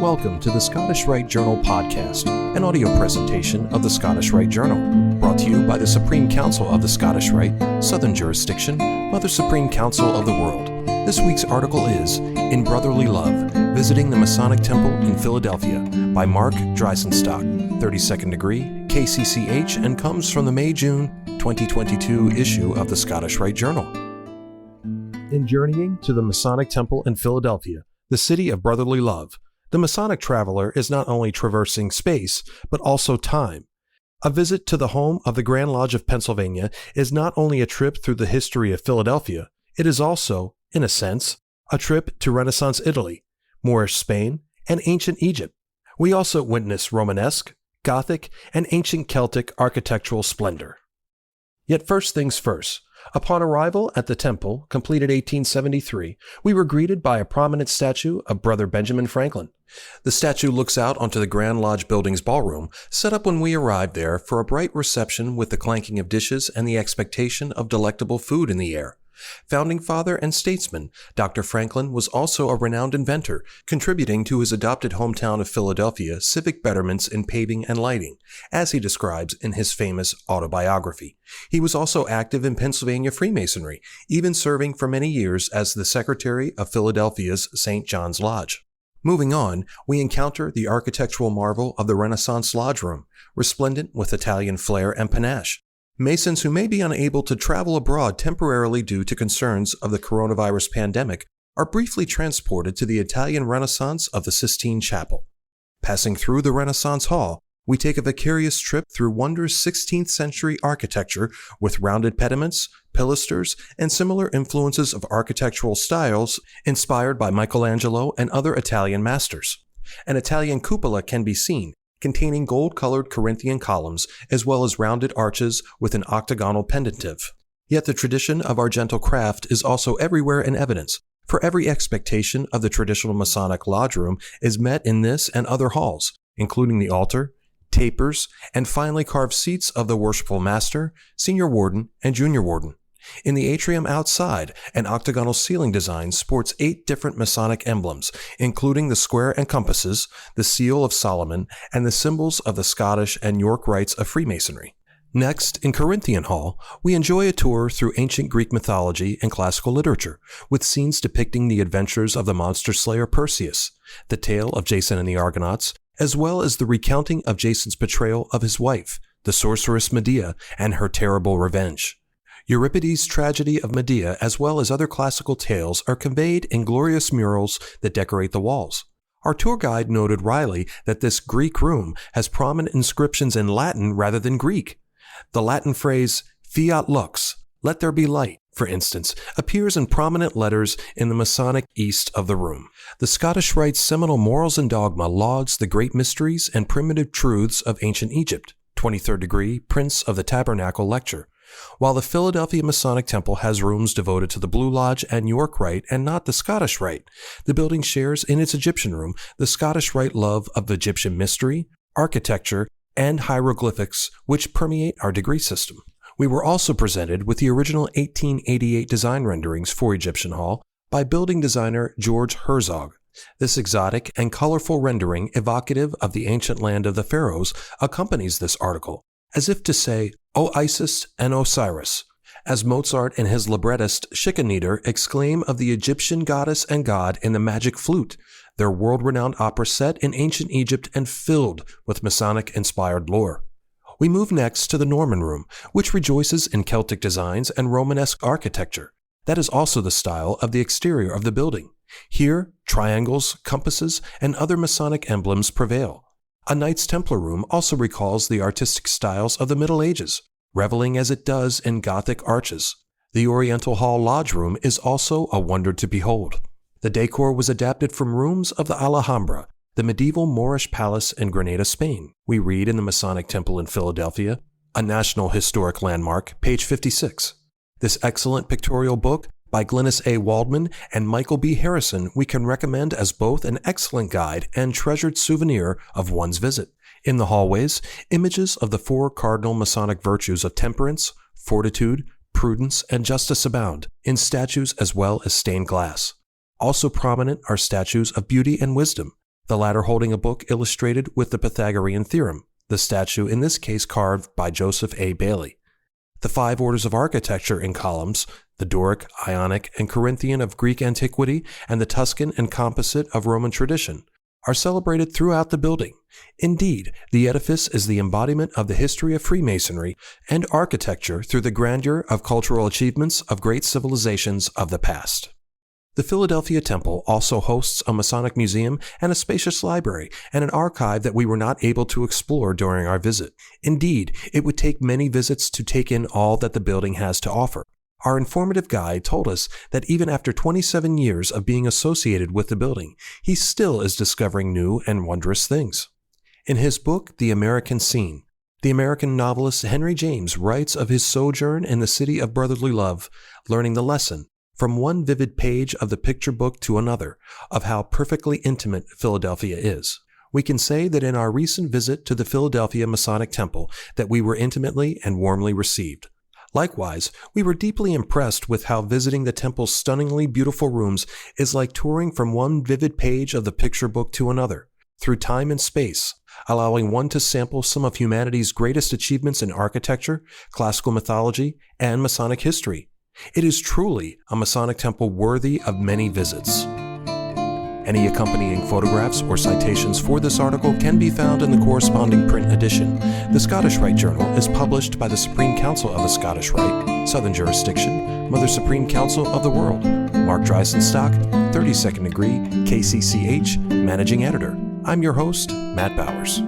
Welcome to the Scottish Rite Journal podcast, an audio presentation of the Scottish Rite Journal, brought to you by the Supreme Council of the Scottish Rite, Southern Jurisdiction, Mother Supreme Council of the World. This week's article is In Brotherly Love, Visiting the Masonic Temple in Philadelphia by Mark Dreisenstock, 32nd degree, KCCH, and comes from the May-June 2022 issue of the Scottish Rite Journal. In journeying to the Masonic Temple in Philadelphia, the city of brotherly love, the Masonic traveler is not only traversing space, but also time. A visit to the home of the Grand Lodge of Pennsylvania is not only a trip through the history of Philadelphia, it is also, in a sense, a trip to Renaissance Italy, Moorish Spain, and ancient Egypt. We also witness Romanesque, Gothic, and ancient Celtic architectural splendor. Yet first things first. Upon arrival at the temple, completed 1873, we were greeted by a prominent statue of Brother Benjamin Franklin. The statue looks out onto the Grand Lodge building's ballroom, set up when we arrived there for a bright reception with the clanking of dishes and the expectation of delectable food in the air. Founding father and statesman, Dr. Franklin was also a renowned inventor, contributing to his adopted hometown of Philadelphia civic betterments in paving and lighting, as he describes in his famous autobiography. He was also active in Pennsylvania Freemasonry, even serving for many years as the secretary of Philadelphia's St. John's Lodge. Moving on, we encounter the architectural marvel of the Renaissance Lodge Room, resplendent with Italian flair and panache. Masons who may be unable to travel abroad temporarily due to concerns of the coronavirus pandemic are briefly transported to the Italian Renaissance of the Sistine Chapel. Passing through the Renaissance Hall, we take a vicarious trip through wondrous 16th century architecture with rounded pediments, pilasters, and similar influences of architectural styles inspired by Michelangelo and other Italian masters. An Italian cupola can be seen, containing gold-colored Corinthian columns as well as rounded arches with an octagonal pendentive. Yet the tradition of Argental craft is also everywhere in evidence, for every expectation of the traditional Masonic lodge room is met in this and other halls, including the altar, tapers, and finely carved seats of the worshipful master, senior warden, and junior warden. In the atrium outside, an octagonal ceiling design sports 8 different Masonic emblems, including the square and compasses, the seal of Solomon, and the symbols of the Scottish and York rites of Freemasonry. Next, in Corinthian Hall, we enjoy a tour through ancient Greek mythology and classical literature, with scenes depicting the adventures of the monster slayer Perseus, the tale of Jason and the Argonauts, as well as the recounting of Jason's betrayal of his wife, the sorceress Medea, and her terrible revenge. Euripides' tragedy of Medea, as well as other classical tales, are conveyed in glorious murals that decorate the walls. Our tour guide noted wryly that this Greek room has prominent inscriptions in Latin rather than Greek. The Latin phrase, fiat lux, let there be light, for instance, appears in prominent letters in the Masonic east of the room. The Scottish Rite's seminal Morals and Dogma lauds the great mysteries and primitive truths of ancient Egypt, 23rd degree, Prince of the Tabernacle lecture. While the Philadelphia Masonic Temple has rooms devoted to the Blue Lodge and York Rite and not the Scottish Rite, the building shares in its Egyptian room the Scottish Rite love of Egyptian mystery, architecture, and hieroglyphics which permeate our degree system. We were also presented with the original 1888 design renderings for Egyptian Hall by building designer George Herzog. This exotic and colorful rendering evocative of the ancient land of the pharaohs accompanies this article, as if to say, O Isis and Osiris, as Mozart and his librettist Schikaneder exclaim of the Egyptian goddess and god in the Magic Flute, their world-renowned opera set in ancient Egypt and filled with Masonic-inspired lore. We move next to the Norman Room, which rejoices in Celtic designs and Romanesque architecture. That is also the style of the exterior of the building. Here, triangles, compasses, and other Masonic emblems prevail. A Knights Templar room also recalls the artistic styles of the Middle Ages, reveling as it does in Gothic arches. The Oriental Hall Lodge Room is also a wonder to behold. The decor was adapted from rooms of the Alhambra, the medieval Moorish palace in Granada, Spain. We read in the Masonic Temple in Philadelphia, a National Historic Landmark, page 56. This excellent pictorial book by Glennis A. Waldman and Michael B. Harrison we can recommend as both an excellent guide and treasured souvenir of one's visit. In the hallways, images of the 4 cardinal Masonic virtues of temperance, fortitude, prudence, and justice abound, in statues as well as stained glass. Also prominent are statues of beauty and wisdom. the latter holding a book illustrated with the Pythagorean theorem, the statue in this case carved by Joseph A. Bailey. The 5 orders of architecture in columns, the Doric, Ionic, and Corinthian of Greek antiquity, and the Tuscan and Composite of Roman tradition, are celebrated throughout the building. Indeed, the edifice is the embodiment of the history of Freemasonry and architecture through the grandeur of cultural achievements of great civilizations of the past. The Philadelphia Temple also hosts a Masonic Museum and a spacious library and an archive that we were not able to explore during our visit. Indeed, it would take many visits to take in all that the building has to offer. Our informative guide told us that even after 27 years of being associated with the building, he still is discovering new and wondrous things. In his book, The American Scene, the American novelist Henry James writes of his sojourn in the city of brotherly love, learning the lesson, from one vivid page of the picture book to another, of how perfectly intimate Philadelphia is. We can say that in our recent visit to the Philadelphia Masonic Temple that we were intimately and warmly received. Likewise, we were deeply impressed with how visiting the temple's stunningly beautiful rooms is like touring from one vivid page of the picture book to another, through time and space, allowing one to sample some of humanity's greatest achievements in architecture, classical mythology, and Masonic history. It is truly a Masonic temple worthy of many visits. Any accompanying photographs or citations for this article can be found in the corresponding print edition. The Scottish Rite Journal is published by the Supreme Council of the Scottish Rite, Southern Jurisdiction, Mother Supreme Council of the World. Mark Dreisenstock, 32nd degree, KCCH, Managing Editor. I'm your host, Matt Bowers.